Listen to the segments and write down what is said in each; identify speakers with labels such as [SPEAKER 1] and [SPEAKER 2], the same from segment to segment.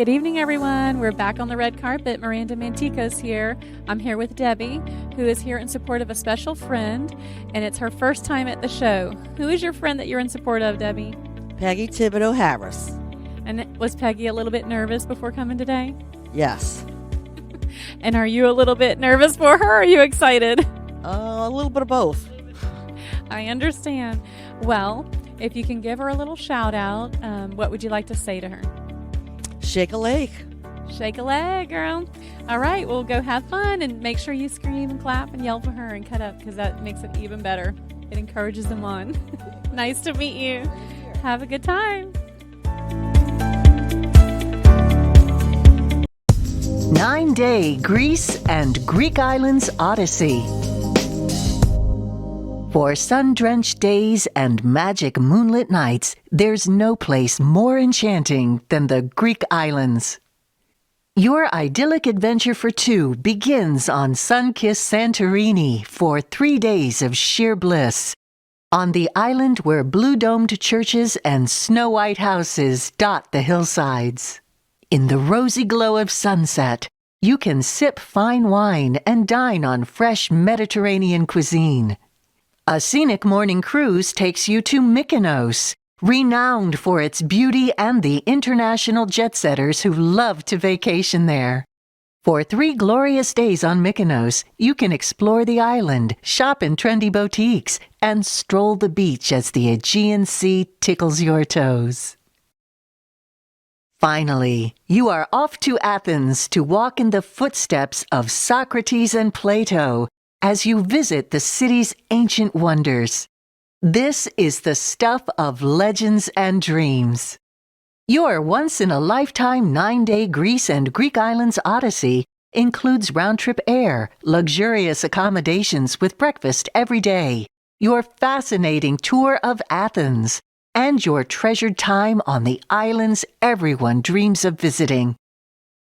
[SPEAKER 1] Good evening, everyone. We're back on the red carpet. Miranda Mantico's here. I'm here with Debbie, who is here in support of a special friend, and it's her first time at the show. Who is your friend that you're in support of, Debbie?
[SPEAKER 2] Peggy Harris.
[SPEAKER 1] And was Peggy a little bit nervous before coming today?
[SPEAKER 2] Yes.
[SPEAKER 1] And are you a little bit nervous for her, or are you excited?
[SPEAKER 2] A little bit of both.
[SPEAKER 1] I understand. Well, if you can give her a little shout out, what would you like to say to her?
[SPEAKER 2] Shake a leg.
[SPEAKER 1] Shake a leg, girl. All right, well, go have fun and make sure you scream and clap and yell for her and cut up, because that makes it even better. It encourages them on. Nice to meet you. Have a good time.
[SPEAKER 3] 9-Day Greece and Greek Islands Odyssey. For sun-drenched days and magic moonlit nights, there's no place more enchanting than the Greek islands. Your idyllic adventure for two begins on sun-kissed Santorini for 3 days of sheer bliss. On the island where blue-domed churches and snow-white houses dot the hillsides. In the rosy glow of sunset, you can sip fine wine and dine on fresh Mediterranean cuisine. A scenic morning cruise takes you to Mykonos, renowned for its beauty and the international jet-setters who love to vacation there. For 3 glorious days on Mykonos, you can explore the island, shop in trendy boutiques, and stroll the beach as the Aegean Sea tickles your toes. Finally, you are off to Athens to walk in the footsteps of Socrates and Plato as you visit the city's ancient wonders. This is the stuff of legends and dreams. Your once-in-a-lifetime 9-day Greece and Greek Islands Odyssey includes round-trip air, luxurious accommodations with breakfast every day, your fascinating tour of Athens, and your treasured time on the islands everyone dreams of visiting.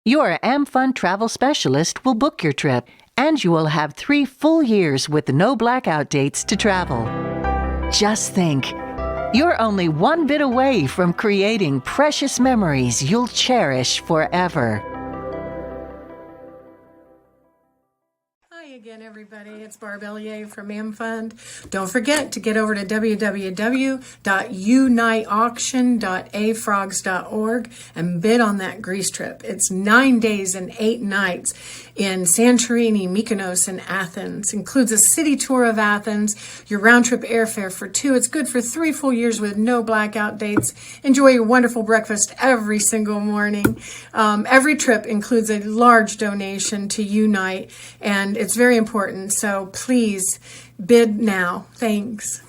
[SPEAKER 3] Your AmFun travel specialist will book your trip, and you will have 3 full years with no blackout dates to travel. Just think, you're only one bit away from creating precious memories you'll cherish forever.
[SPEAKER 4] Hi again, everybody. It's Barb Ellier from AmFund. Don't forget to get over to www.uniteauction.afrogs.org and bid on that Greece trip. It's 9 days and 8 nights in Santorini, Mykonos, and Athens. Includes a city tour of Athens, your round-trip airfare for 2. It's good for 3 full years with no blackout dates. Enjoy your wonderful breakfast every single morning. Every trip includes a large donation to Unite, and it's very important, so please bid now. Thanks.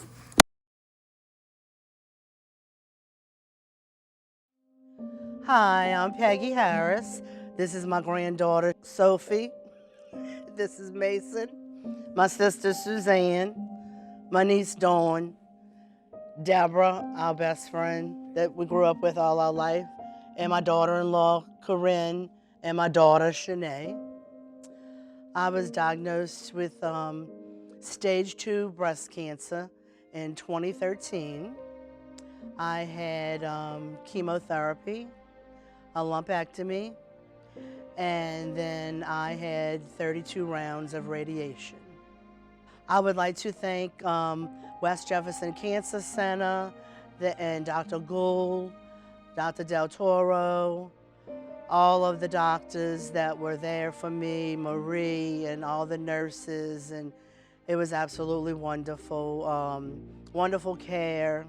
[SPEAKER 2] Hi, I'm Peggy Harris. This is my granddaughter, Sophie. This is Mason. My sister, Suzanne. My niece, Dawn. Deborah, our best friend that we grew up with all our life. And my daughter-in-law, Corinne. And my daughter, Shanae. I was diagnosed with stage 2 breast cancer in 2013. I had chemotherapy, a lumpectomy, and then I had 32 rounds of radiation. I would like to thank West Jefferson Cancer Center and Dr. Gould, Dr. Del Toro, all of the doctors that were there for me, Marie and all the nurses, and it was absolutely wonderful, wonderful care.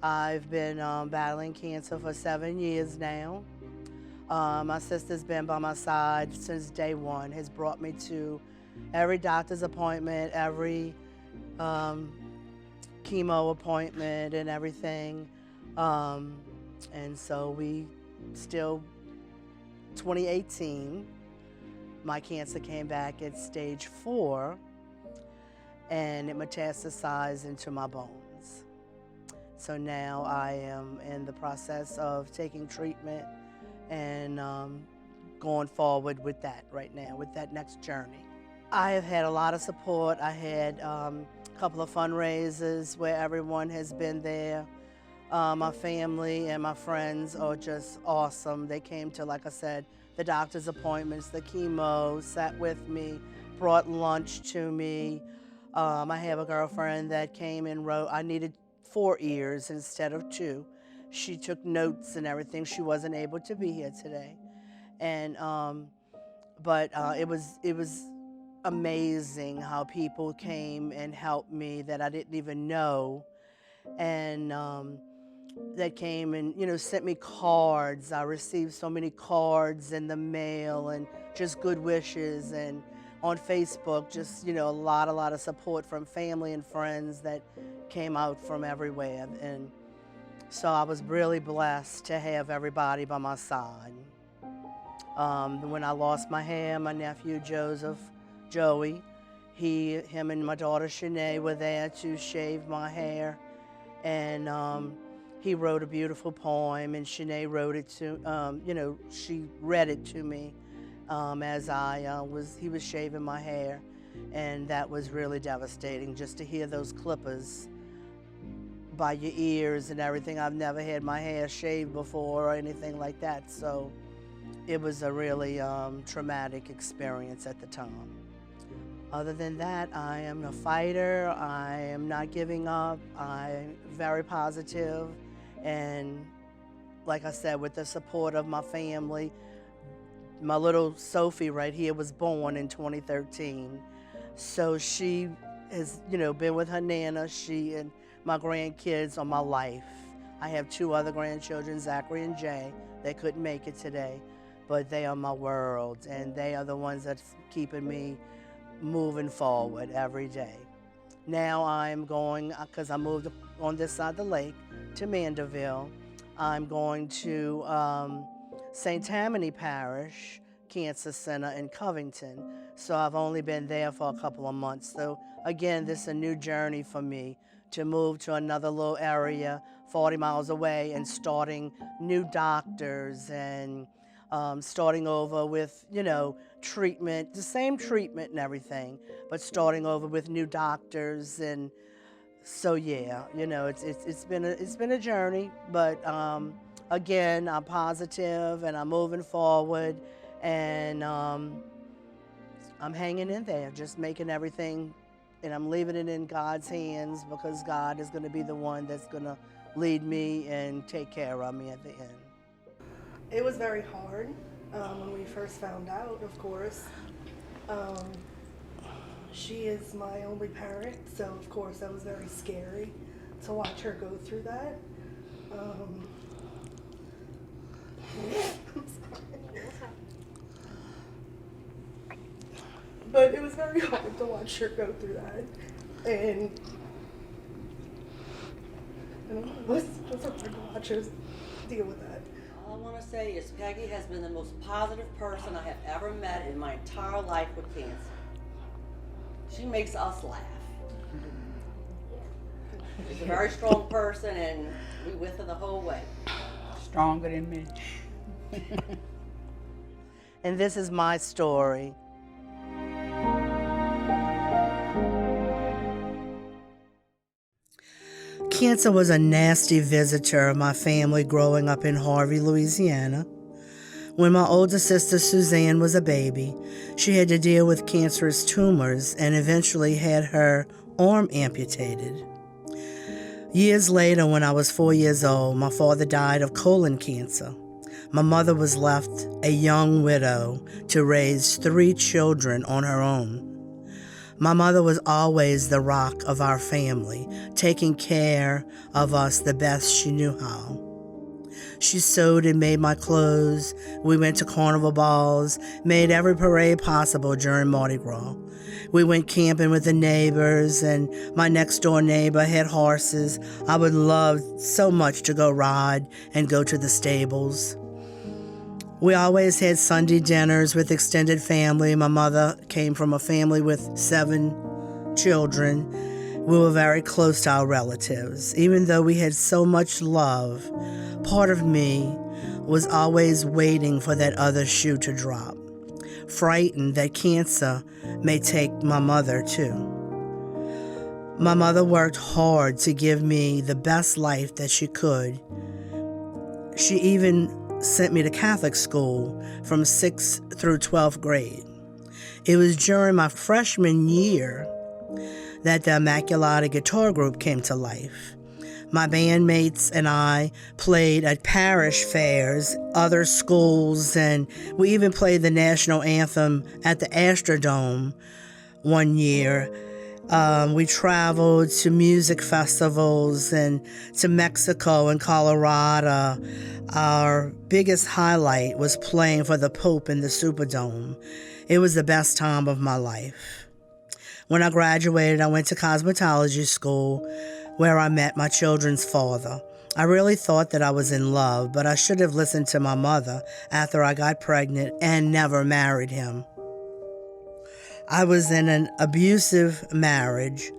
[SPEAKER 2] I've been battling cancer for 7 years now. My sister's been by my side since day one, has brought me to every doctor's appointment, every chemo appointment and everything. And so we still, 2018, my cancer came back at stage 4 and it metastasized into my bones. So now I am in the process of taking treatment and going forward with that right now, with that next journey. I have had a lot of support. I had a couple of fundraisers where everyone has been there. My family and my friends are just awesome. They came to, like I said, the doctor's appointments, the chemo, sat with me, brought lunch to me. I have a girlfriend that came and wrote, I needed 4 ears instead of 2. She took notes and everything. She wasn't able to be here today. And, but it was amazing how people came and helped me that I didn't even know. And that came and, sent me cards. I received so many cards in the mail and just good wishes, and on Facebook, just, a lot of support from family and friends that came out from everywhere. And so I was really blessed to have everybody by my side. When I lost my hair, my nephew Joey, him and my daughter Shanae were there to shave my hair. And he wrote a beautiful poem, and Shanae wrote it to, she read it to me as he was shaving my hair. And that was really devastating, just to hear those clippers by your ears and everything. I've never had my hair shaved before or anything like that. So it was a really traumatic experience at the time. Other than that, I am a fighter. I am not giving up. I'm very positive. And like I said, with the support of my family, my little Sophie right here was born in 2013. So she has, been with her Nana. She and my grandkids are my life. I have 2 other grandchildren, Zachary and Jay. They couldn't make it today, but they are my world, and they are the ones that's keeping me moving forward every day. Now I'm going, because I moved on this side of the lake to Mandeville, I'm going to St. Tammany Parish Cancer Center in Covington. So I've only been there for a couple of months. So again, this is a new journey for me to move to another little area 40 miles away and starting new doctors and starting over with, treatment, the same treatment and everything, but starting over with new doctors. And so yeah, it's been a journey, but again, I'm positive and I'm moving forward, and I'm hanging in there, just making everything, and I'm leaving it in God's hands, because God is going to be the one that's going to lead me and take care of me at the end.
[SPEAKER 5] It was very hard when we first found out, of course. She is my only parent, so of course that was very scary to watch her go through that. But it was very hard to watch her go through that. And I don't know, it was hard to watch her deal with that.
[SPEAKER 6] All I want to say is Peggy has been the most positive person I have ever met in my entire life with cancer. She makes us laugh. She's a very strong person, and we with her the whole way.
[SPEAKER 7] Stronger than me.
[SPEAKER 2] And this is my story. Cancer was a nasty visitor of my family growing up in Harvey, Louisiana. When my older sister Suzanne was a baby, she had to deal with cancerous tumors and eventually had her arm amputated. Years later, when I was 4 years old, my father died of colon cancer. My mother was left a young widow to raise 3 children on her own. My mother was always the rock of our family, taking care of us the best she knew how. She sewed and made my clothes. We went to carnival balls, made every parade possible during Mardi Gras. We went camping with the neighbors, and my next door neighbor had horses. I would love so much to go ride and go to the stables. We always had Sunday dinners with extended family. My mother came from a family with 7 children. We were very close to our relatives. Even though we had so much love, part of me was always waiting for that other shoe to drop, frightened that cancer may take my mother too. My mother worked hard to give me the best life that she could. She even sent me to Catholic school from 6th through 12th grade. It was during my freshman year that the Immaculata guitar group came to life. My bandmates and I played at parish fairs, other schools, and we even played the national anthem at the Astrodome one year. We traveled to music festivals and to Mexico and Colorado. Our biggest highlight was playing for the Pope in the Superdome. It was the best time of my life. When I graduated, I went to cosmetology school, where I met my children's father. I really thought that I was in love, but I should have listened to my mother after I got pregnant and never married him. I was in an abusive marriage,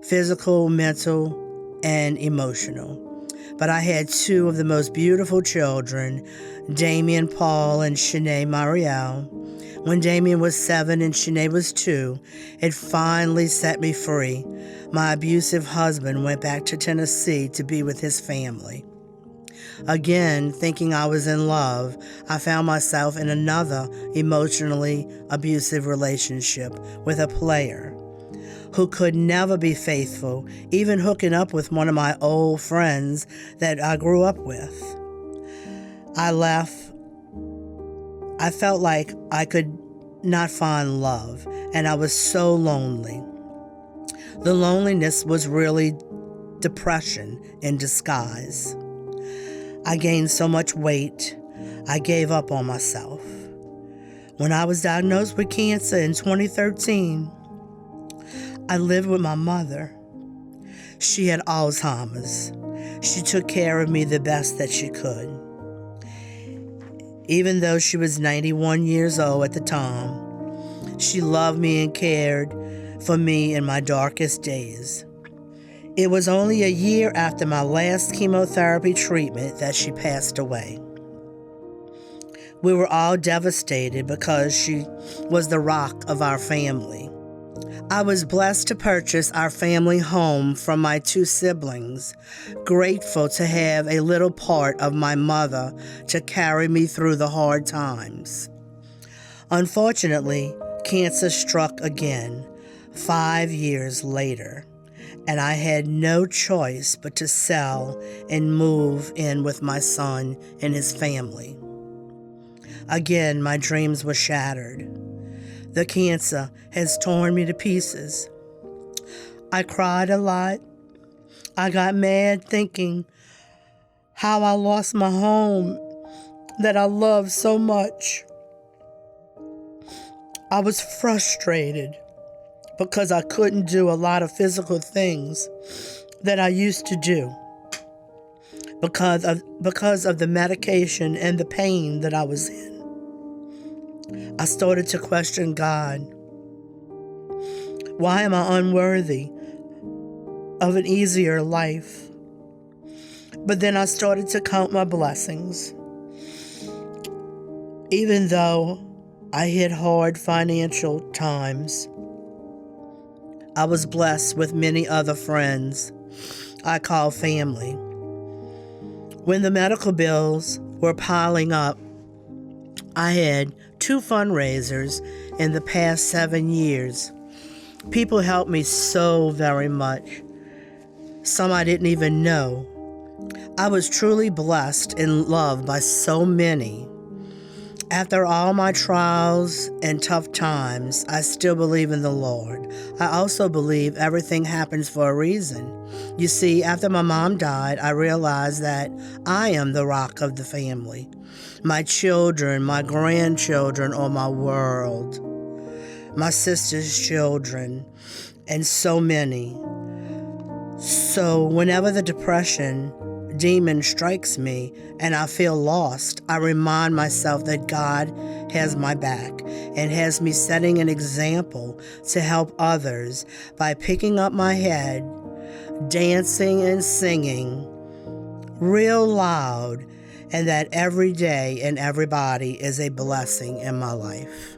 [SPEAKER 2] physical, mental, and emotional. But I had two of the most beautiful children, Damien Paul and Shanae Marielle. When Damien was 7 and Shanae was 2, it finally set me free. My abusive husband went back to Tennessee to be with his family. Again, thinking I was in love, I found myself in another emotionally abusive relationship with a player who could never be faithful, even hooking up with one of my old friends that I grew up with. I left. I felt like I could not find love, and I was so lonely. The loneliness was really depression in disguise. I gained so much weight, I gave up on myself. When I was diagnosed with cancer in 2013, I lived with my mother. She had Alzheimer's. She took care of me the best that she could. Even though she was 91 years old at the time, she loved me and cared for me in my darkest days. It was only a year after my last chemotherapy treatment that she passed away. We were all devastated because she was the rock of our family. I was blessed to purchase our family home from my 2 siblings, grateful to have a little part of my mother to carry me through the hard times. Unfortunately, cancer struck again 5 years later, and I had no choice but to sell and move in with my son and his family. Again, my dreams were shattered. The cancer has torn me to pieces. I cried a lot. I got mad thinking how I lost my home that I loved so much. I was frustrated because I couldn't do a lot of physical things that I used to do because of the medication and the pain that I was in. I started to question God. Why am I unworthy of an easier life? But then I started to count my blessings. Even though I hit hard financial times, I was blessed with many other friends I call family. When the medical bills were piling up, I had 2 fundraisers in the past 7 years. People helped me so very much. Some I didn't even know. I was truly blessed and loved by so many. After all my trials and tough times, I still believe in the Lord. I also believe everything happens for a reason. You see, after my mom died, I realized that I am the rock of the family. My children, my grandchildren are my world. My sister's children, and so many. So whenever the depression demon strikes me and I feel lost, I remind myself that God has my back and has me setting an example to help others by picking up my head, dancing and singing real loud, and that every day and everybody is a blessing in my life.